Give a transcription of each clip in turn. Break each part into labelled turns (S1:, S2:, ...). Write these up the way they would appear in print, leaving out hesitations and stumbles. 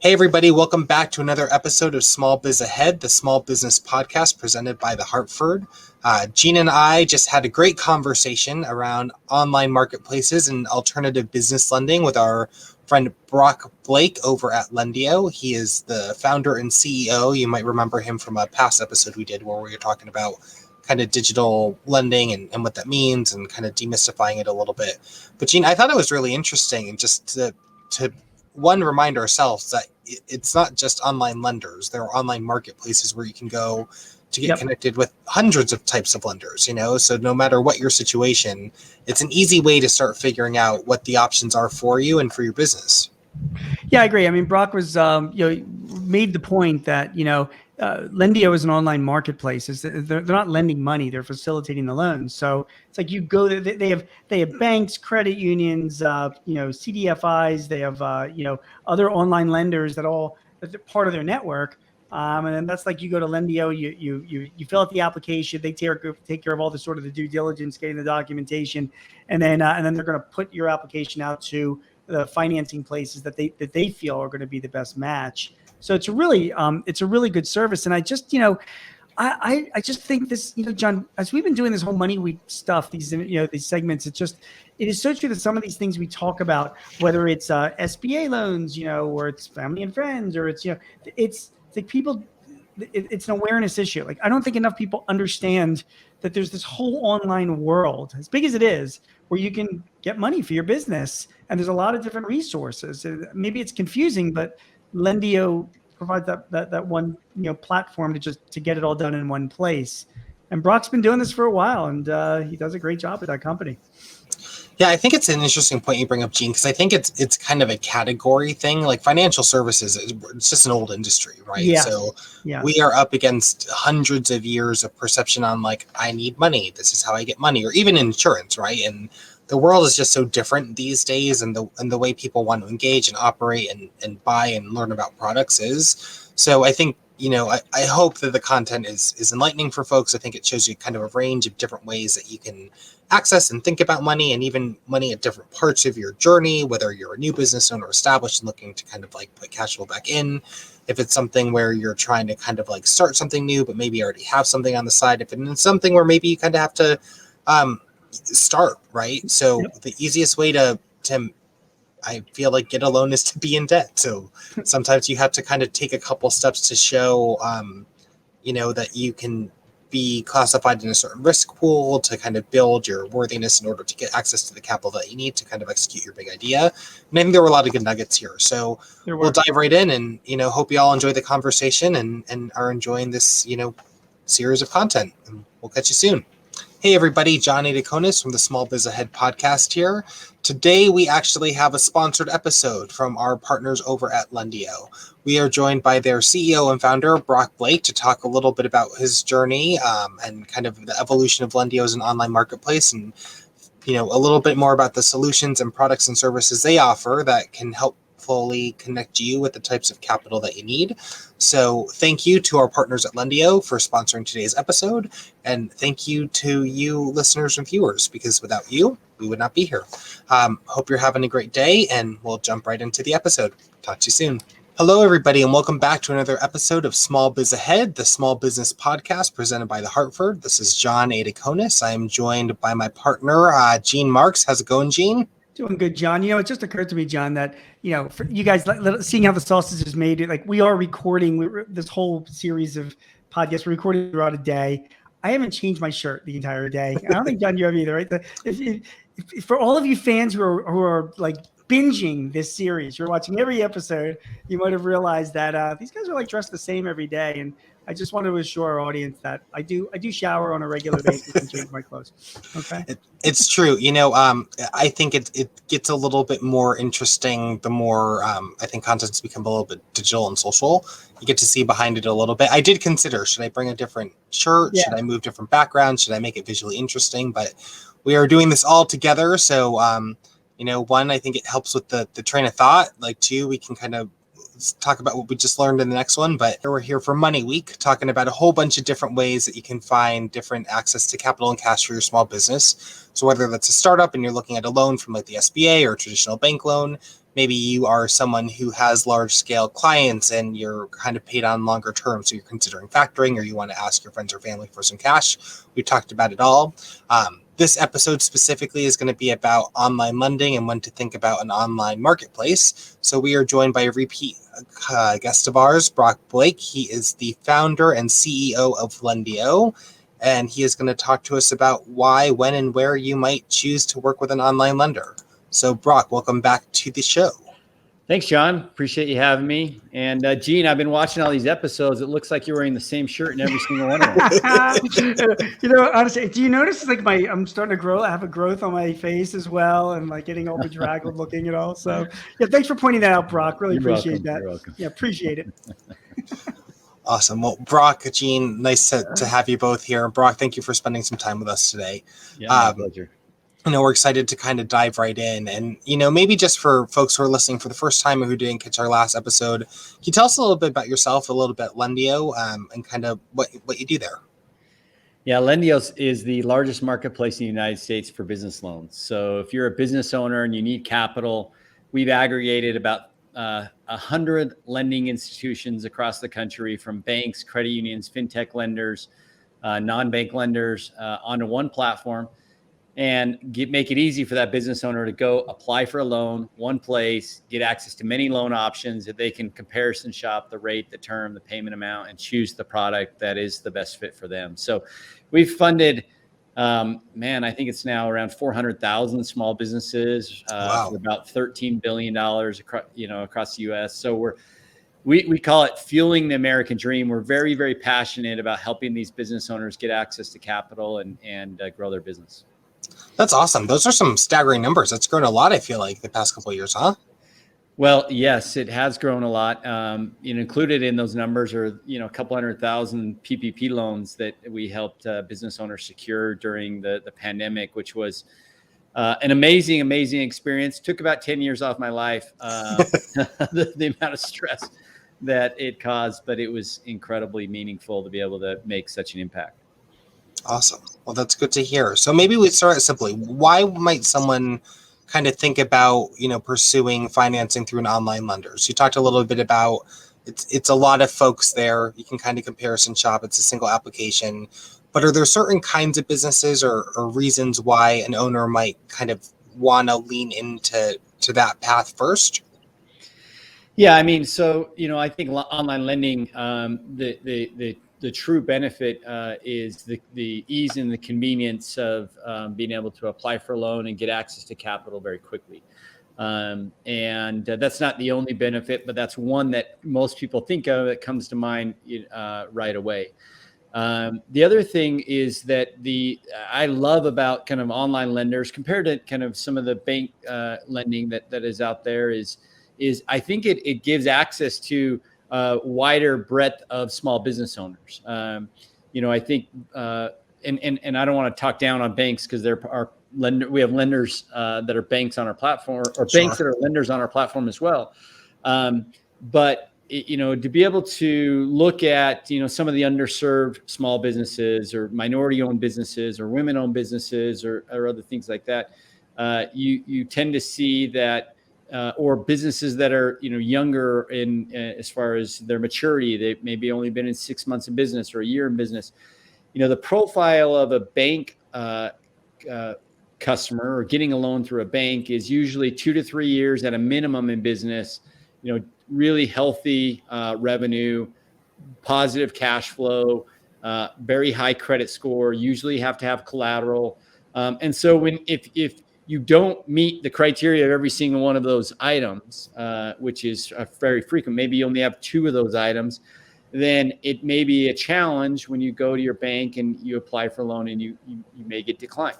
S1: Hey, everybody, welcome back to another episode of Small Biz Ahead, the small business podcast presented by the Hartford. Gene and I just had a great conversation around online marketplaces and alternative business lending with our friend Brock Blake over at Lendio. He is the founder and CEO. You might remember him from a past episode we did where we were talking about kind of digital lending and what that means and kind of demystifying it a little bit. But Gene, I thought it was really interesting and just to remind ourselves that it's not just online lenders. There are online marketplaces where you can go to get connected with hundreds of types of lenders, so no matter what your situation, it's an easy way to start figuring out what the options are for you and for your business.
S2: Yeah, I agree. I mean, Brock was, made the point that, Lindeo is an online marketplace. They're not lending money; they're facilitating the loans. So it's like you go. They have banks, credit unions, CDFIs. They have other online lenders that all part of their network. And then that's like you go to Lindeo, you fill out the application. They take care of all the sort of the due diligence, getting the documentation, and then they're going to put your application out to the financing places that they feel are going to be the best match. So it's a really good service. And I just, I just think this, John, as we've been doing this whole Money Week stuff, these segments, it is so true that some of these things we talk about, whether it's SBA loans, or it's family and friends, or it's, it's like people, it's an awareness issue. Like, I don't think enough people understand that there's this whole online world, as big as it is, where you can get money for your business. And there's a lot of different resources. Maybe it's confusing, but Lendio provides that one platform to get it all done in one place. And Brock's been doing this for a while, and he does a great job at that company.
S1: Yeah, I think it's an interesting point you bring up, Gene, because I think it's kind of a category thing. Like financial services, it's just an old industry, right?
S2: Yes.
S1: So
S2: yes.
S1: We are up against hundreds of years of perception on like, I need money. This is how I get money, or even insurance, right? And the world is just so different these days, and the way people want to engage and operate and buy and learn about products is. So I think, I hope that the content is enlightening for folks. I think it shows you kind of a range of different ways that you can access and think about money, and even money at different parts of your journey, whether you're a new business owner established and looking to kind of like put cash flow back in. If it's something where you're trying to kind of like start something new, but maybe already have something on the side. If it's something where maybe you kind of have to start, right? So the easiest way to I feel like get a loan is to be in debt. So sometimes you have to kind of take a couple steps to show, that you can be classified in a certain risk pool to kind of build your worthiness in order to get access to the capital that you need to kind of execute your big idea. And I think there were a lot of good nuggets here. So we'll dive right in and, hope you all enjoy the conversation and are enjoying this, series of content. And we'll catch you soon. Hey, everybody, John Adakonis from the Small Biz Ahead podcast here. Today, we actually have a sponsored episode from our partners over at Lendio. We are joined by their CEO and founder, Brock Blake, to talk a little bit about his journey and kind of the evolution of Lendio as an online marketplace, and a little bit more about the solutions and products and services they offer that can help fully connect you with the types of capital that you need. So thank you to our partners at Lendio for sponsoring today's episode. And thank you to you listeners and viewers, because without you, we would not be here. Hope you're having a great day, and we'll jump right into the episode. Talk to you soon. Hello, everybody, and welcome back to another episode of Small Biz Ahead, the small business podcast presented by the Hartford. This is John Adakonis. I am joined by my partner, Gene Marks. How's it going, Gene?
S2: Doing good, John. It just occurred to me, John, that, for you guys seeing how the sausage is made, like we are recording this whole series of podcasts, we're recording throughout a day. I haven't changed my shirt the entire day. I don't think, John, you have either, right? If for all of you fans who are like binging this series, you're watching every episode, you might have realized that these guys are like dressed the same every day. And I just wanted to assure our audience that I do shower on a regular basis and change my clothes. Okay.
S1: It's true. I think it gets a little bit more interesting the more I think content's become a little bit digital and social. You get to see behind it a little bit. I did consider, should I bring a different shirt? Yeah. Should I move different backgrounds? Should I make it visually interesting? But we are doing this all together. So, one, I think it helps with the train of thought. Like, two, we can kind of talk about what we just learned in the next one, but we're here for Money Week, talking about a whole bunch of different ways that you can find different access to capital and cash for your small business. So whether that's a startup and you're looking at a loan from like the SBA or a traditional bank loan, maybe you are someone who has large scale clients and you're kind of paid on longer term, so you're considering factoring or you want to ask your friends or family for some cash. We talked about it all. This episode specifically is going to be about online lending and when to think about an online marketplace. So we are joined by a repeat guest of ours, Brock Blake. He is the founder and CEO of Lendio, and he is going to talk to us about why, when, and where you might choose to work with an online lender. So Brock, welcome back to the show.
S3: Thanks, John. Appreciate you having me. And Gene, I've been watching all these episodes. It looks like you're wearing the same shirt in every single one of them.
S2: Honestly, do you notice like I'm starting to grow? I have a growth on my face as well, and like getting all bedraggled looking and all. So yeah, thanks for pointing that out, Brock. Really appreciate that.
S3: You're welcome.
S2: Yeah, appreciate it.
S1: Awesome. Well, Brock, Gene, nice to have you both here. Brock, thank you for spending some time with us today.
S3: Yeah, my pleasure.
S1: We're excited to kind of dive right in. And, maybe just for folks who are listening for the first time or who didn't catch our last episode, can you tell us a little bit about yourself, a little bit Lendio, and kind of what you do there?
S3: Yeah, Lindeo is the largest marketplace in the United States for business loans. So if you're a business owner and you need capital, we've aggregated about 100 lending institutions across the country, from banks, credit unions, fintech lenders, non-bank lenders, onto one platform, and make it easy for that business owner to go apply for a loan, one place, get access to many loan options that they can comparison shop the rate, the term, the payment amount, and choose the product that is the best fit for them. So we've funded, I think it's now around 400,000 small businesses, for about $13 billion across the U.S. So we call it fueling the American dream. We're very, very passionate about helping these business owners get access to capital and grow their business.
S1: That's awesome. Those are some staggering numbers. That's grown a lot, I feel like, the past couple of years, huh?
S3: Well, yes, it has grown a lot. Included in those numbers are, a couple 100,000 PPP loans that we helped business owners secure during the pandemic, which was an amazing experience. Took about 10 years off my life, the amount of stress that it caused, but it was incredibly meaningful to be able to make such an impact.
S1: Awesome. Well, that's good to hear. So maybe we start simply. Why might someone kind of think about, pursuing financing through an online lender? So you talked a little bit about it's a lot of folks there. You can kind of comparison shop. It's a single application. But are there certain kinds of businesses or reasons why an owner might kind of want to lean into that path first?
S3: Yeah, I think online lending, the true benefit is the ease and the convenience of being able to apply for a loan and get access to capital very quickly. And that's not the only benefit, but that's one that most people think of that comes to mind right away. The other thing is that I love about kind of online lenders compared to kind of some of the bank lending that is out there is I think it gives access to wider breadth of small business owners. I think, and I don't want to talk down on banks because we have lenders that are banks on our platform, or banks that are lenders on our platform as well. But to be able to look at some of the underserved small businesses or minority-owned businesses or women-owned businesses or other things like that, you tend to see that. Or businesses that are, younger in as far as their maturity, they've maybe only been in 6 months of business or a year in business. The profile of a bank customer or getting a loan through a bank is usually 2 to 3 years at a minimum in business. Really healthy revenue, positive cash flow, very high credit score. Usually have to have collateral, and so if you don't meet the criteria of every single one of those items, which is very frequent. Maybe you only have 2 of those items. Then it may be a challenge when you go to your bank and you apply for a loan and you may get declined.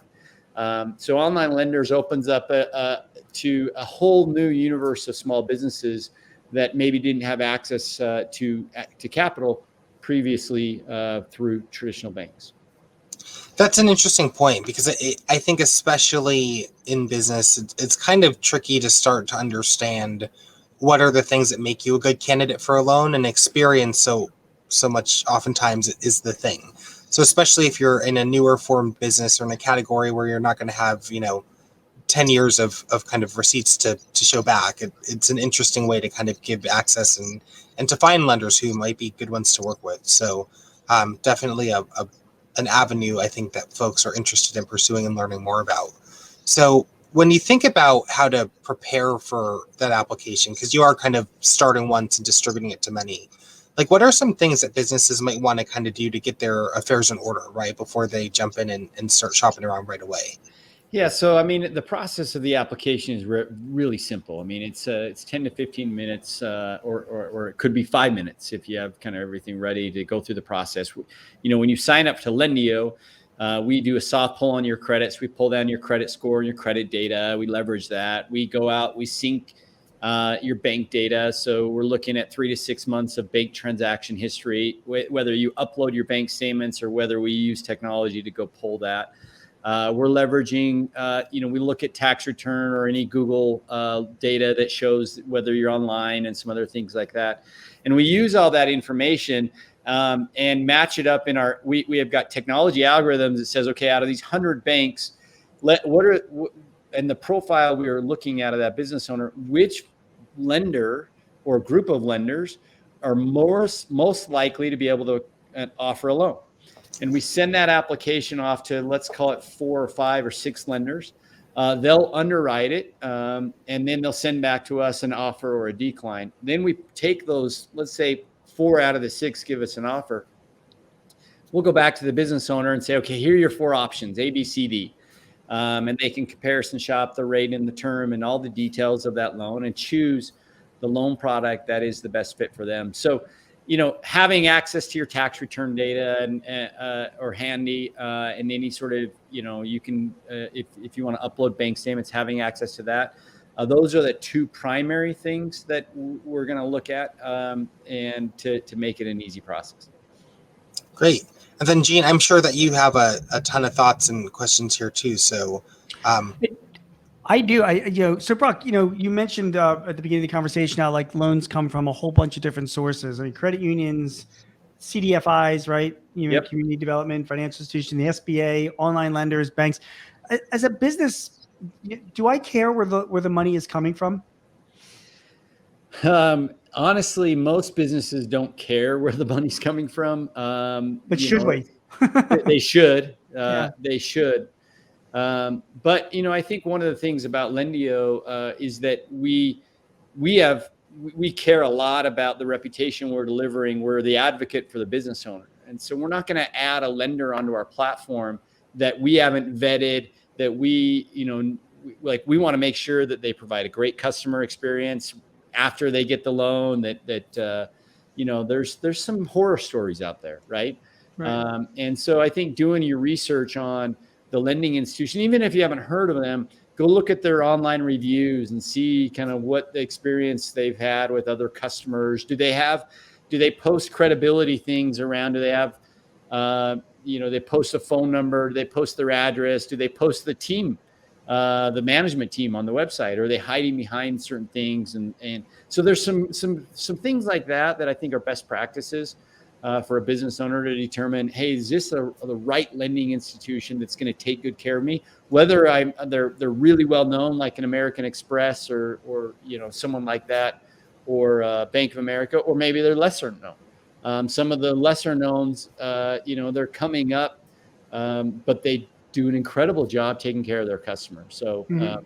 S3: So online lenders opens up to a whole new universe of small businesses that maybe didn't have access to capital previously through traditional banks.
S1: That's an interesting point because I think especially in business, it's kind of tricky to start to understand what are the things that make you a good candidate for a loan, and experience so much oftentimes is the thing. So especially if you're in a newer formed business or in a category where you're not going to have 10 years of kind of receipts to show back, it's an interesting way to kind of give access and to find lenders who might be good ones to work with. So definitely an avenue I think that folks are interested in pursuing and learning more about. So when you think about how to prepare for that application, because you are kind of starting once and distributing it to many, like what are some things that businesses might want to kind of do to get their affairs in order, right, before they jump in and start shopping around right away?
S3: Yeah, so I mean, the process of the application is really simple. I mean, it's 10 to 15 minutes, or it could be 5 minutes if you have kind of everything ready to go through the process. When you sign up to Lendio, we do a soft pull on your credits. We pull down your credit score and your credit data. We leverage that. We go out, we sync your bank data. So we're looking at 3 to 6 months of bank transaction history, whether you upload your bank statements or whether we use technology to go pull that. We're leveraging, we look at tax return or any Google data that shows whether you're online and some other things like that. And we use all that information and match it up in we have got technology algorithms that says, okay, out of these 100 banks, and the profile we are looking at of that business owner, which lender or group of lenders are most likely to be able to offer a loan. And we send that application off to, let's call it 4 or 5 or 6 lenders. They'll underwrite it, and then they'll send back to us an offer or a decline. Then we take those, let's say 4 out of the 6 give us an offer. We'll go back to the business owner and say, okay, here are your 4 options, A, B, C, D. And they can comparison shop the rate and the term and all the details of that loan and choose the loan product that is the best fit for them. So, having access to your tax return data and or handy and any sort of, you can, if you want to upload bank statements, having access to that. Those are the 2 primary things that we're going to look at and to make it an easy process.
S1: Great. And then, Gene, I'm sure that you have a ton of thoughts and questions here too. So
S2: I do. So Brock, you mentioned at the beginning of the conversation how like loans come from a whole bunch of different sources. I mean, credit unions, CDFIs, right?
S3: Yep.
S2: Community development, financial institution, the SBA, online lenders, banks. As a business, do I care where the money is coming from?
S3: Honestly, most businesses don't care where the money's coming from.
S2: But should we?
S3: They should.
S2: Yeah.
S3: They should. But I think one of the things about Lindeo is that we care a lot about the reputation we're delivering. We're the advocate for the business owner, and so we're not going to add a lender onto our platform that we haven't vetted. That we want to make sure that they provide a great customer experience after they get the loan. There's some horror stories out there, right?
S2: Right.
S3: And so I think doing your research on the lending institution, even if you haven't heard of them, go look at their online reviews and see kind of what the experience they've had with other customers. Do they post credibility things around? Do they have, they post a phone number? Do they post their address? Do they post the team, the management team on the website? Or are they hiding behind certain things? And so there's some things like that I think are best practices for a business owner to determine, hey, is this the right lending institution that's going to take good care of me? Whether they're really well known, like an American Express or someone like that, or Bank of America, or maybe they're lesser known. Some of the lesser knowns, they're coming up, but they do an incredible job taking care of their customers. So.
S2: Mm-hmm.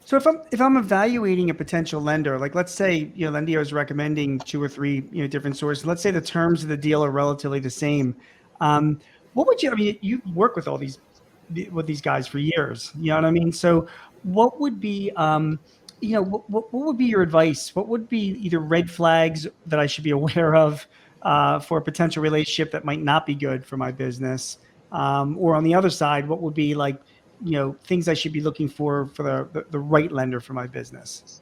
S2: So if I'm evaluating a potential lender, like let's say Lendio is recommending 2 or 3 different sources. Let's say the terms of the deal are relatively the same. What would you? I mean, you work with with these guys for years. You know what I mean? So what would be what would be your advice? What would be either red flags that I should be aware of for a potential relationship that might not be good for my business? Or on the other side, what would be like things I should be looking for the right lender for my business?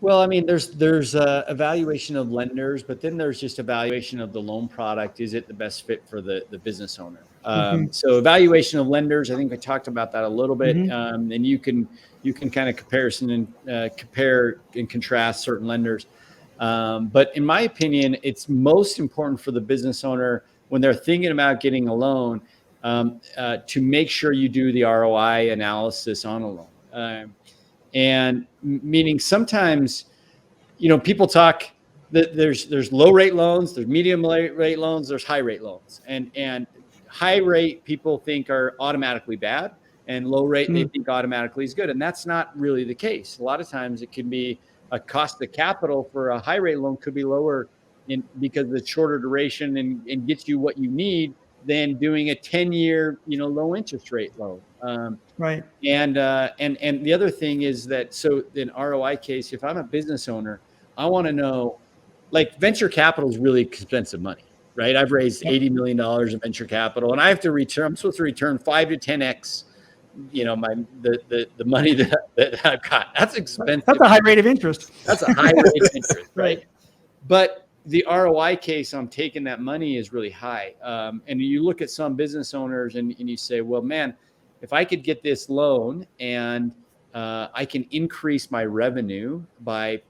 S3: Well, I mean, there's evaluation of lenders, but then there's just evaluation of the loan product. Is it the best fit for the business owner? So evaluation of lenders, I think we talked about that a little bit, and you can kind of compare and contrast certain lenders. But in my opinion, it's most important for the business owner when they're thinking about getting a loan to make sure you do the ROI analysis on a loan. And meaning sometimes, people talk that there's low rate loans, there's medium rate loans, there's high rate loans, and high rate people think are automatically bad, and low rate they think automatically is good, and that's not really the case. A lot of times it can be a cost of capital for a high rate loan could be lower because of the shorter duration and gets you what you need than doing a 10-year low interest rate loan.
S2: Right.
S3: And the other thing is that, so in ROI case, if I'm a business owner, I want to know, like, venture capital is really expensive money, right? I've raised $80 million in venture capital, and I have to return, I'm supposed to return 5 to 10x, the money that I've got. That's expensive.
S2: That's a high rate of interest.
S3: That's a high rate of interest, right? But the ROI case on taking that money is really high. And you look at some business owners and you say, well, man, if I could get this loan and I can increase my revenue by,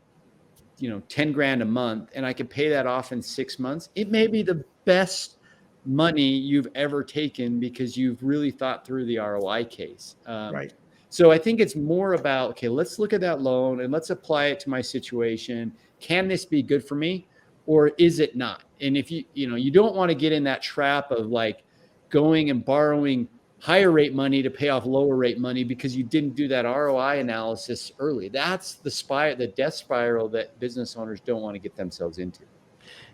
S3: 10 grand a month, and I can pay that off in 6 months, it may be the best money you've ever taken because you've really thought through the ROI case.
S2: Right.
S3: So I think it's more about, okay, let's look at that loan and let's apply it to my situation. Can this be good for me, or is it not? And if you don't want to get in that trap of like going and borrowing higher rate money to pay off lower rate money because you didn't do that ROI analysis early. That's the death spiral that business owners don't want to get themselves into.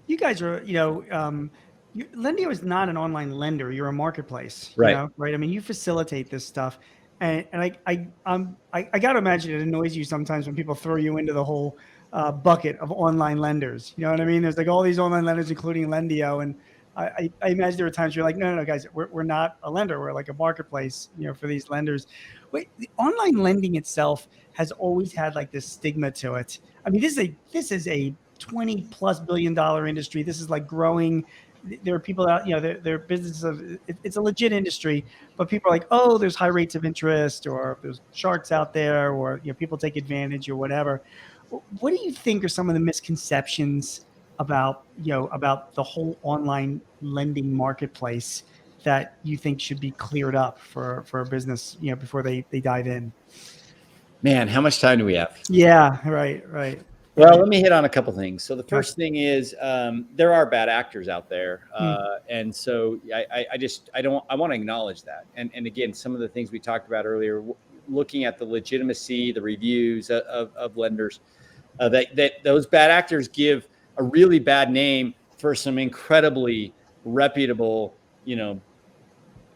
S2: You guys are, Lindeo is not an online lender. You're a marketplace,
S3: right?
S2: Right. I mean, you facilitate this stuff, and I got to imagine it annoys you sometimes when people throw you into the whole bucket of online lenders. You know what I mean? There's like all these online lenders, including Lendio, and I imagine there are times you're like, no, guys, we're not a lender. We're like a marketplace, for these lenders. Wait, the online lending itself has always had like this stigma to it. I mean, this is a $20+ billion industry. This is like growing. There are people out, their businesses. It's a legit industry, but people are like, oh, there's high rates of interest, or there's sharks out there, or people take advantage or whatever. What do you think are some of the misconceptions about the whole online lending marketplace that you think should be cleared up for a business, before they dive in?
S3: Man, how much time do we have?
S2: Yeah, right.
S3: Well, let me hit on a couple things. So the first thing is there are bad actors out there. And so I want to acknowledge that. And again, some of the things we talked about earlier, looking at the legitimacy, the reviews of lenders, that those bad actors give a really bad name for some incredibly reputable,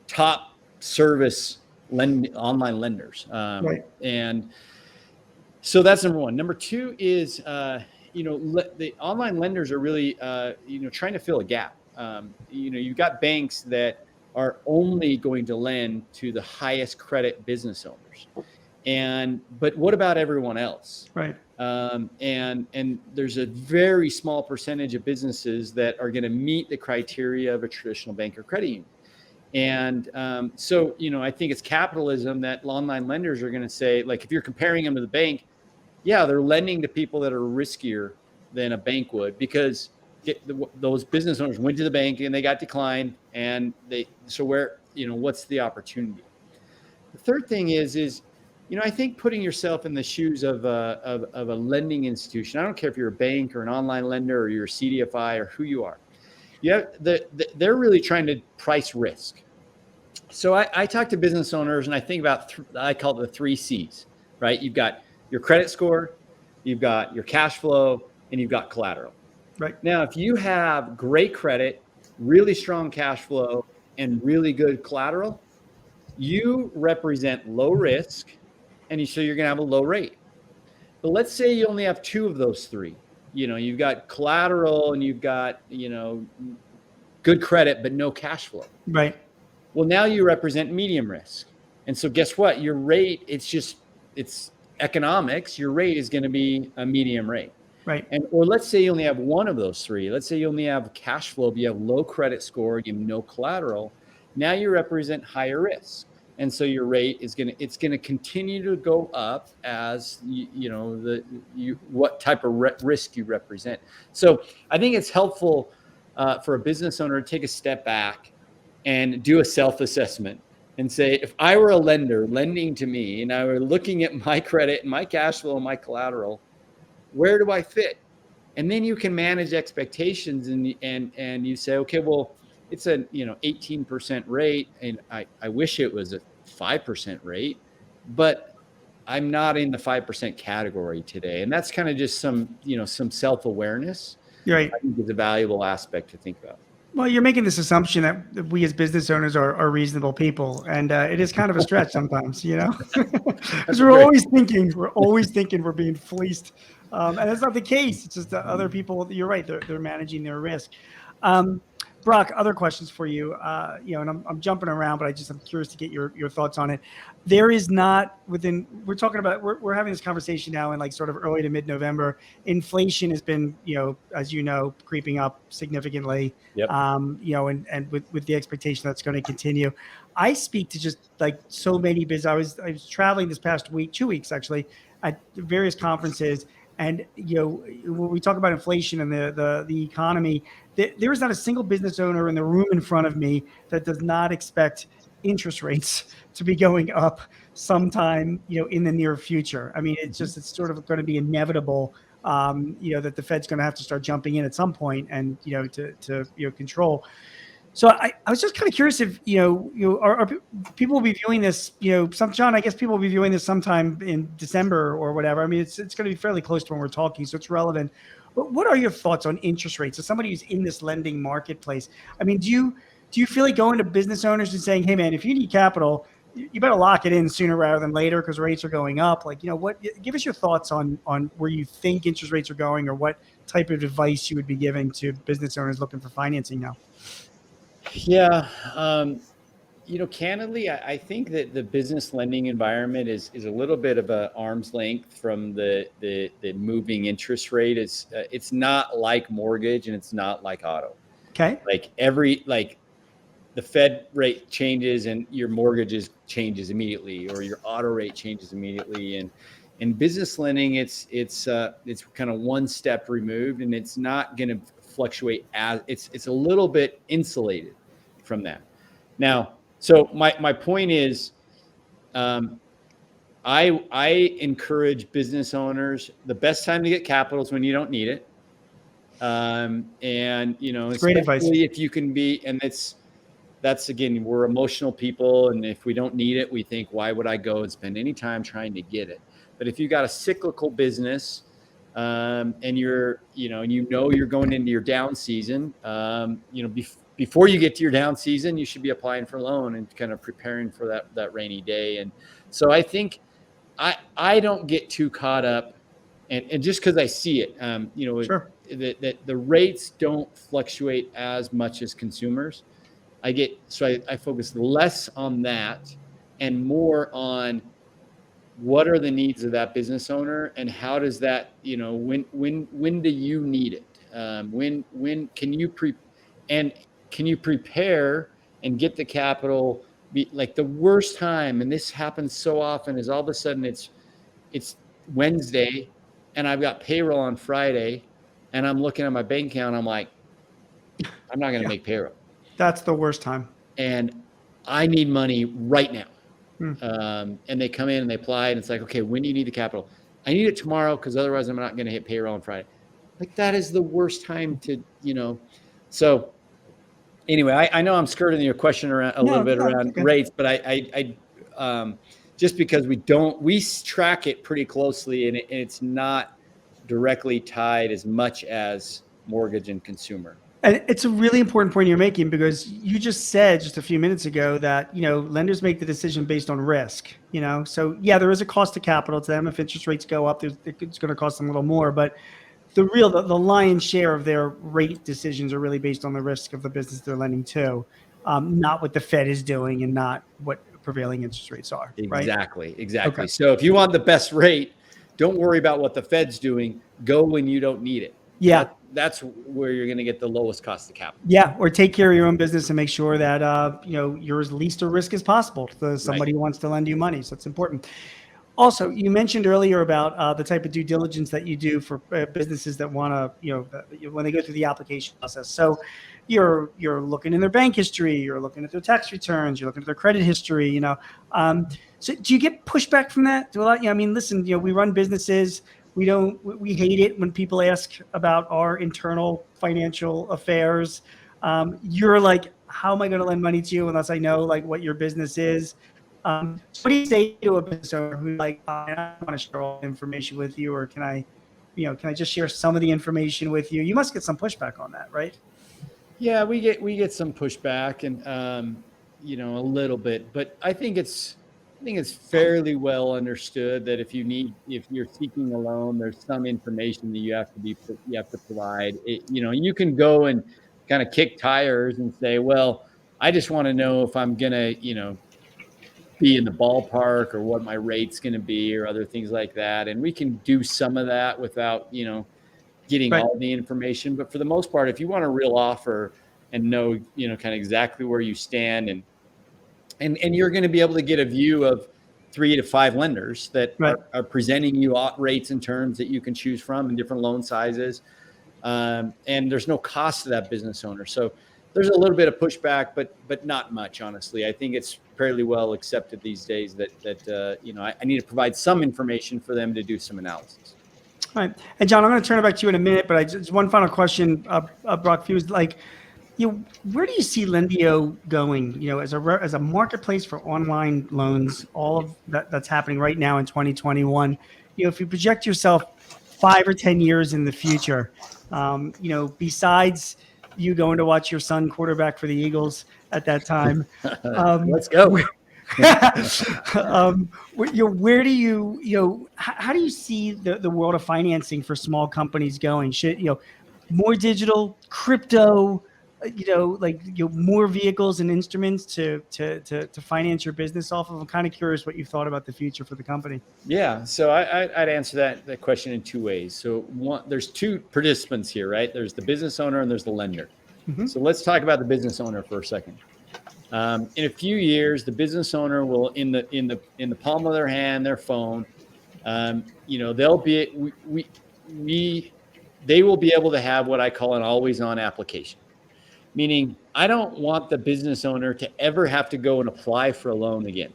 S3: top service online lenders.
S2: Right.
S3: And so that's number one. Number two is, the online lenders are really, trying to fill a gap. You've got banks that are only going to lend to the highest credit business owners. But what about everyone else?
S2: Right.
S3: And there's a very small percentage of businesses that are going to meet the criteria of a traditional bank or credit union. And so, I think it's capitalism that online lenders are going to say, like, if you're comparing them to the bank, yeah, they're lending to people that are riskier than a bank would, because those business owners went to the bank and they got declined, and what's the opportunity? The third thing is, I think putting yourself in the shoes of a lending institution. I don't care if you're a bank or an online lender or you're a CDFI or who you are. They're really trying to price risk. So I talk to business owners and I think about, I call it the 3 C's, right? You've got your credit score, you've got your cash flow, and you've got collateral.
S2: Right.
S3: Now, if you have great credit, really strong cash flow, and really good collateral, you represent low risk, and so you're going to have a low rate. But let's say you only have 2 of those 3. You've got collateral and you've got, good credit, but no cash flow.
S2: Right.
S3: Well, now you represent medium risk. And so guess what? Your rate, it's economics. Your rate is going to be a medium rate.
S2: Right.
S3: Or let's say you only have 1 of those 3. Let's say you only have cash flow, but you have low credit score, you have no collateral. now you represent higher risk. And so your rate is it's going to continue to go up as what type of risk you represent. So I think it's helpful for a business owner to take a step back and do a self-assessment and say, if I were a lender lending to me and I were looking at my credit and my cash flow and my collateral, where do I fit? And then you can manage expectations and you say, okay, well, it's a 18% rate, and I wish it was a 5% rate, but I'm not in the 5% category today. And that's kind of just some self-awareness.
S2: Right.
S3: I think is a valuable aspect to think about.
S2: Well, you're making this assumption that we as business owners are reasonable people, and it is kind of a stretch sometimes, because we're always thinking we're being fleeced, and that's not the case. It's just that other people. You're right; they're managing their risk. Brock, other questions for you. And I'm jumping around, but I'm curious to get your thoughts on it. There is not within. We're talking about. We're having this conversation now in like sort of early to mid-November. Inflation has been, as creeping up significantly.
S3: Yep.
S2: And with the expectation that's going to continue. I speak to just like so many business. I was traveling this past week, 2 weeks actually, at various conferences. And when we talk about inflation and the economy, there is not a single business owner in the room in front of me that does not expect interest rates to be going up sometime, in the near future. I mean, it's sort of going to be inevitable, that the Fed's going to have to start jumping in at some point and to control. So I was just kind of curious if are people will be viewing this, John, I guess people will be viewing this sometime in December or whatever. I mean, it's going to be fairly close to when we're talking, so it's relevant. But what are your thoughts on interest rates as somebody who's in this lending marketplace? I mean, do you feel like going to business owners and saying, hey man, if you need capital, you better lock it in sooner rather than later because rates are going up? Like, give us your thoughts on where you think interest rates are going, or what type of advice you would be giving to business owners looking for financing now.
S3: Yeah. Candidly, I think that the business lending environment is a little bit of an arm's length from the moving interest rate. It's not like mortgage and it's not like auto.
S2: Okay.
S3: Like the Fed rate changes and your mortgages changes immediately, or your auto rate changes immediately. And in business lending, it's kind of one step removed, and it's not going to fluctuate as it's a little bit insulated from that. Now, so my point is, I encourage business owners, the best time to get capital is when you don't need it. It's
S2: great advice.
S3: If you can be, and that's again, we're emotional people, and if we don't need it, we think, why would I go and spend any time trying to get it? But if you got a cyclical business, and you're going into your down season, before you get to your down season, you should be applying for a loan and kind of preparing for that rainy day. And so I think I don't get too caught up, and just because I see it,
S2: Sure.
S3: that the rates don't fluctuate as much as consumers. I focus less on that and more on what are the needs of that business owner, and how does that, when do you need it? When can you can you prepare and get the capital? Like the worst time, and this happens so often, is all of a sudden it's Wednesday and I've got payroll on Friday, and I'm looking at my bank account. I'm like, I'm not going to make payroll.
S2: That's the worst time.
S3: And I need money right now. And they come in and they apply, and it's like, okay, when do you need the capital? I need it tomorrow because otherwise I'm not going to hit payroll on Friday. Like, that is the worst time to, So anyway, I know I'm skirting your question around around rates, but I just because we track it pretty closely, and it's not directly tied as much as mortgage and consumer.
S2: And it's a really important point you're making, because you just said just a few minutes ago that, lenders make the decision based on risk, So yeah, there is a cost to capital to them. If interest rates go up, it's going to cost them a little more, but the lion's share of their rate decisions are really based on the risk of the business they're lending to, not what the Fed is doing and not what prevailing interest rates are.
S3: Exactly.
S2: Right?
S3: Exactly.
S2: Okay.
S3: So if you want the best rate, don't worry about what the Fed's doing. Go when you don't need it.
S2: Yeah.
S3: that's where you're going to get the lowest cost of capital.
S2: Yeah, or take care of your own business and make sure that you're as least a risk as possible to somebody who wants to lend you money. So it's important. Also, you mentioned earlier about the type of due diligence that you do for businesses that want to, when they go through the application process. So you're looking in their bank history, you're looking at their tax returns, you're looking at their credit history. So do you get pushback from that? Do a lot? I mean, listen, we run businesses. We hate it when people ask about our internal financial affairs. You're like, how am I going to lend money to you unless I know like what your business is? So what do you say to a business owner who's like, I don't want to share all the information with you, or can I just share some of the information with you? You must get some pushback on that, right?
S3: Yeah, we get some pushback and a little bit, but I think it's fairly well understood that if you're seeking a loan, there's some information that you have to provide. You can go and kind of kick tires and say, well, I just want to know if I'm gonna, be in the ballpark or what my rate's going to be or other things like that. And we can do some of that without, getting all the information. But for the most part, if you want a real offer and know, kind of exactly where you stand and you're going to be able to get a view of 3 to 5 lenders that are presenting you rates and terms that you can choose from in different loan sizes. And there's no cost to that business owner. So there's a little bit of pushback, but not much, honestly. I think it's fairly well accepted these days that I need to provide some information for them to do some analysis.
S2: All right. And John, I'm going to turn it back to you in a minute, but just one final question, Brock, for you is like, where do you see Lindeo going, as a marketplace for online loans, all of that's happening right now in 2021, if you project yourself 5 or 10 years in the future, besides you going to watch your son quarterback for the Eagles at that time.
S3: Let's go.
S2: Where do you, how do you see the world of financing for small companies going? Should, more digital, crypto, more vehicles and instruments to finance your business off of? I'm kind of curious what you've thought about the future for the company.
S3: Yeah, so I'd answer that question in 2 ways. So there's 2 participants here, right? There's the business owner and there's the lender. Mm-hmm. So let's talk about the business owner for a second. In a few years, the business owner will in the palm of their hand, their phone, they'll be they will be able to have what I call an always-on application. Meaning, I don't want the business owner to ever have to go and apply for a loan again.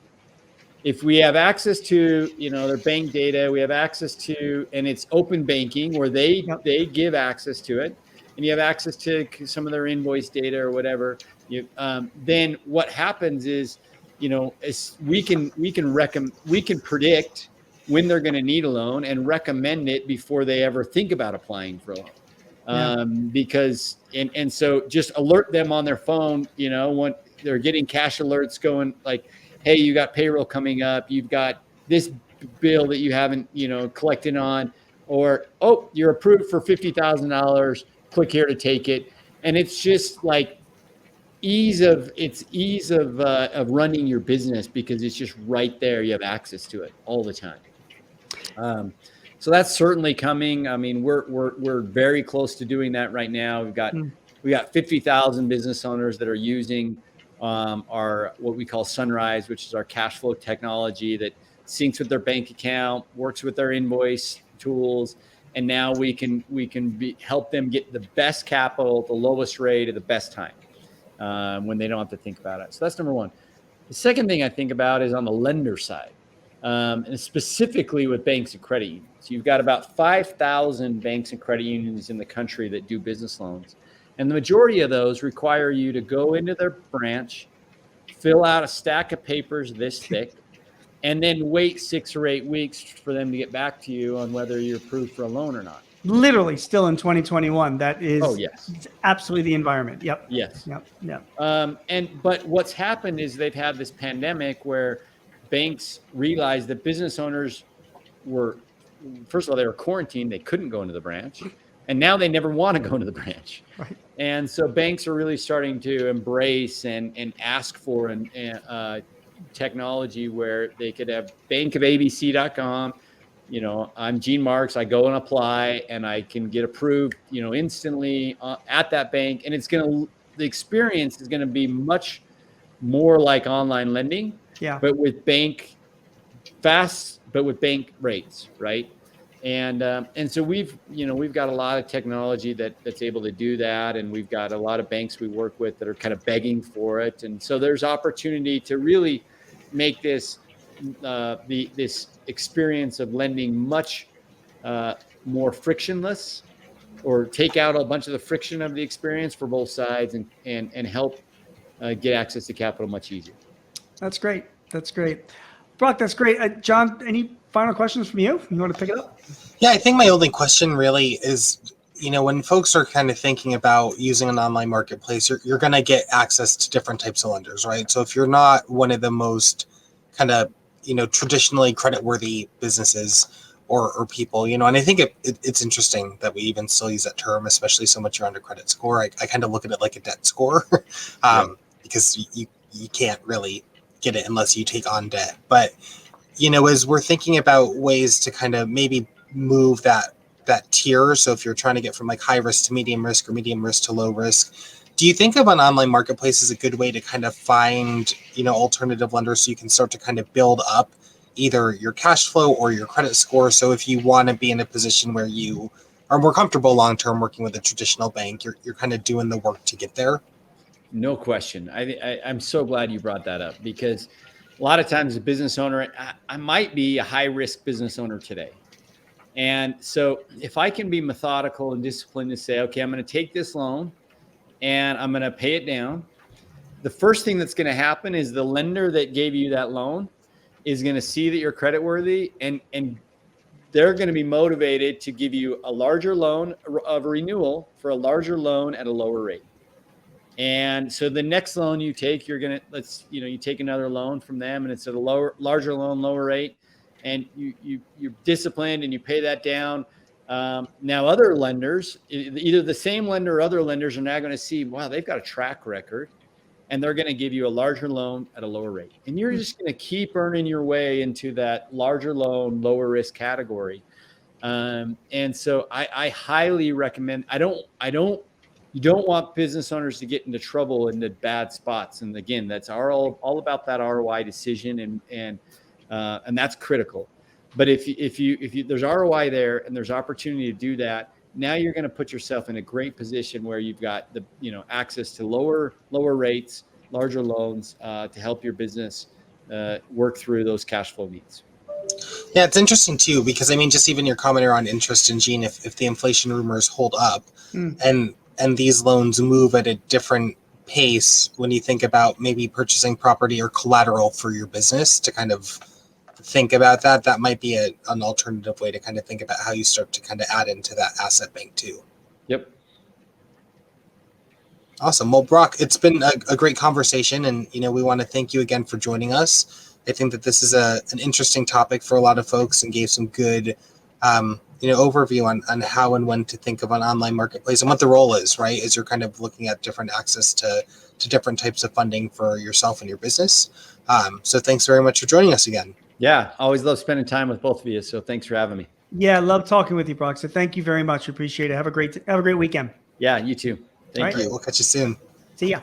S3: If we have access to, their bank data, we have access to, and it's open banking where they give access to it, and you have access to some of their invoice data or whatever. Then what happens is, we can predict when they're going to need a loan and recommend it before they ever think about applying for a loan. Because so just alert them on their phone, when they're getting cash alerts going like, hey, you got payroll coming up, you've got this bill that you haven't, collected on, or, oh, you're approved for $50,000, click here to take it. And it's just like ease of running your business because it's just right there. You have access to it all the time. So that's certainly coming. I mean, we're very close to doing that right now. We got 50,000 business owners that are using our what we call Sunrise, which is our cash flow technology that syncs with their bank account, works with their invoice tools, and now we can help them get the best capital, the lowest rate, at the best time when they don't have to think about it. So that's number one. The second thing I think about is on the lender side. And specifically with banks and credit unions. You've got about 5,000 banks and credit unions in the country that do business loans. And the majority of those require you to go into their branch, fill out a stack of papers this thick, and then wait 6 or 8 weeks for them to get back to you on whether you're approved for a loan or not.
S2: Literally still in 2021. That is absolutely the environment. Yep.
S3: Yes.
S2: Yep.
S3: But what's happened is they've had this pandemic where banks realized that business owners were, first of all, they were quarantined. They couldn't go into the branch. And now they never want to go into the branch. Right. And so banks are really starting to embrace and ask for technology where they could have bankofabc.com, I'm Gene Marks. I go and apply, and I can get approved, instantly at that bank. And the experience is going to be much more like online lending,
S2: Yeah.
S3: but with bank rates, right? And so we've got a lot of technology that's able to do that, and we've got a lot of banks we work with that are kind of begging for it. And so there's opportunity to really make this this experience of lending much more frictionless, or take out a bunch of the friction of the experience for both sides, and help get access to capital much easier.
S2: That's great. That's great. Brock, that's great. John, any final questions from you? You want to pick it up?
S1: Yeah, I think my only question really is, when folks are kind of thinking about using an online marketplace, you're going to get access to different types of lenders, right? So if you're not one of the most kind of, traditionally creditworthy businesses or people, and I think it's interesting that we even still use that term, especially so much around a credit score. I kind of look at it like a debt score, because you can't really get it unless you take on debt. But, as we're thinking about ways to kind of maybe move that tier, so if you're trying to get from like high risk to medium risk, or medium risk to low risk, do you think of an online marketplace as a good way to kind of find, alternative lenders, so you can start to kind of build up either your cash flow or your credit score? So if you want to be in a position where you are more comfortable long-term working with a traditional bank, you're kind of doing the work to get there?
S3: No question. I'm so glad you brought that up, because a lot of times a business owner, I might be a high risk business owner today. And so if I can be methodical and disciplined to say, okay, I'm going to take this loan and I'm going to pay it down, the first thing that's going to happen is the lender that gave you that loan is going to see that you're creditworthy, and they're going to be motivated to give you a larger loan of renewal for a larger loan at a lower rate. And so the next loan you take, you take another loan from them, and it's at a larger loan, lower rate, and you're disciplined and you pay that down. Now other lenders, either the same lender or other lenders, are now going to see, wow, they've got a track record, and they're going to give you a larger loan at a lower rate. And you're just going to keep earning your way into that larger loan, lower risk category. And so I highly recommend, you don't want business owners to get into trouble, into bad spots. And again, that's all about that ROI decision, and that's critical. But if you there's ROI there and there's opportunity to do that, now you're going to put yourself in a great position where you've got the access to lower rates, larger loans, to help your business work through those cash flow needs.
S1: Yeah, it's interesting too, because just even your comment around interest, and Gene, if the inflation rumors hold up, and these loans move at a different pace, when you think about maybe purchasing property or collateral for your business, to kind of think about that might be an alternative way to kind of think about how you start to kind of add into that asset bank too.
S3: Yep.
S1: Awesome. Well, Brock, it's been a great conversation, and we want to thank you again for joining us. I think that this is an interesting topic for a lot of folks, and gave some good overview on how and when to think of an online marketplace and what the role is, right? As you're kind of looking at different access to different types of funding for yourself and your business. So thanks very much for joining us again.
S3: Yeah, always love spending time with both of you. So thanks for having me.
S2: Yeah, love talking with you, Brock. So thank you very much. Appreciate it. Have a great weekend.
S3: Yeah, you too. Thank you.
S1: We'll catch you soon.
S2: See ya.